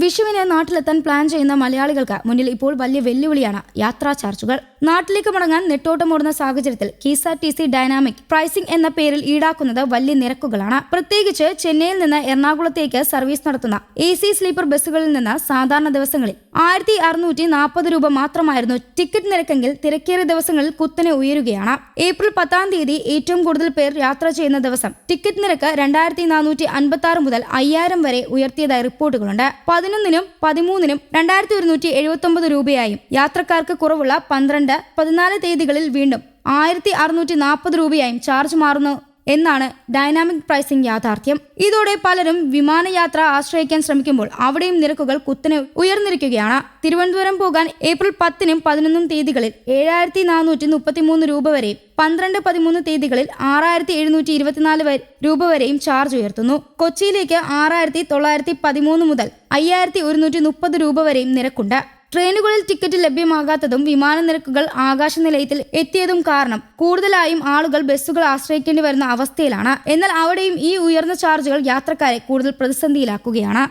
വിഷുവിന് നാട്ടിലെത്താൻ പ്ലാൻ ചെയ്യുന്ന മലയാളികൾക്ക് മുന്നിൽ ഇപ്പോൾ വലിയ വെല്ലുവിളിയാണ് യാത്രാ ചാർജുകൾ. നാട്ടിലേക്ക് മടങ്ങാൻ നെട്ടോട്ടമോടുന്ന സാഹചര്യത്തിൽ KSRTC ഡൈനാമിക് പ്രൈസിംഗ് എന്ന പേരിൽ ഈടാക്കുന്നത് വലിയ നിരക്കുകളാണ്. പ്രത്യേകിച്ച് ചെന്നൈയിൽ നിന്ന് എറണാകുളത്തേക്ക് സർവീസ് നടത്തുന്ന AC സ്ലീപ്പർ ബസ്സുകളിൽ നിന്ന് സാധാരണ ദിവസങ്ങളിൽ 1640 രൂപ മാത്രമായിരുന്നു ടിക്കറ്റ് നിരക്കെങ്കിൽ തിരക്കേറിയ ദിവസങ്ങളിൽ കുത്തനെ ഉയരുകയാണ്. ഏപ്രിൽ 10 തീയതി ഏറ്റവും കൂടുതൽ പേർ യാത്ര ചെയ്യുന്ന ദിവസം ടിക്കറ്റ് നിരക്ക് 2456 മുതൽ 5000 വരെ ഉയർത്തിയതായി റിപ്പോർട്ടുകളുണ്ട്. 11-നും 13-നും 2179 രൂപയായും യാത്രക്കാർക്ക് കുറവുള്ള 12, 14 തീയതികളിൽ വീണ്ടും 1640 രൂപയായും ചാർജ് മാറുന്നു എന്നാണ് ഡൈനാമിക് പ്രൈസിംഗ് യാഥാർത്ഥ്യം. ഇതോടെ പലരും വിമാനയാത്ര ആശ്രയിക്കാൻ ശ്രമിക്കുമ്പോൾ അവിടെയും നിരക്കുകൾ കുത്തനെ ഉയർന്നിരിക്കുകയാണ്. തിരുവനന്തപുരം പോകാൻ ഏപ്രിൽ 10-നും 11-നും തീയതികളിൽ 7433 രൂപ വരെയും 12, 13 തീയതികളിൽ 6724 രൂപ വരെയും ചാർജ് ഉയർത്തുന്നു. കൊച്ചിയിലേക്ക് 6913 മുതൽ 5130 രൂപ വരെയും നിരക്കുണ്ട്. ട്രെയിനുകളിൽ ടിക്കറ്റ് ലഭ്യമാകാത്തതും വിമാന നിരക്കുകൾ ആകാശനിലയത്തിൽ എത്തിയതും കാരണം കൂടുതലായും ആളുകൾ ബസ്സുകൾ ആശ്രയിക്കേണ്ടി വരുന്ന അവസ്ഥയിലാണ്. എന്നാൽ അവിടെയും ഈ ഉയർന്ന ചാർജുകൾ യാത്രക്കാരെ കൂടുതൽ പ്രതിസന്ധിയിലാക്കുകയാണ്.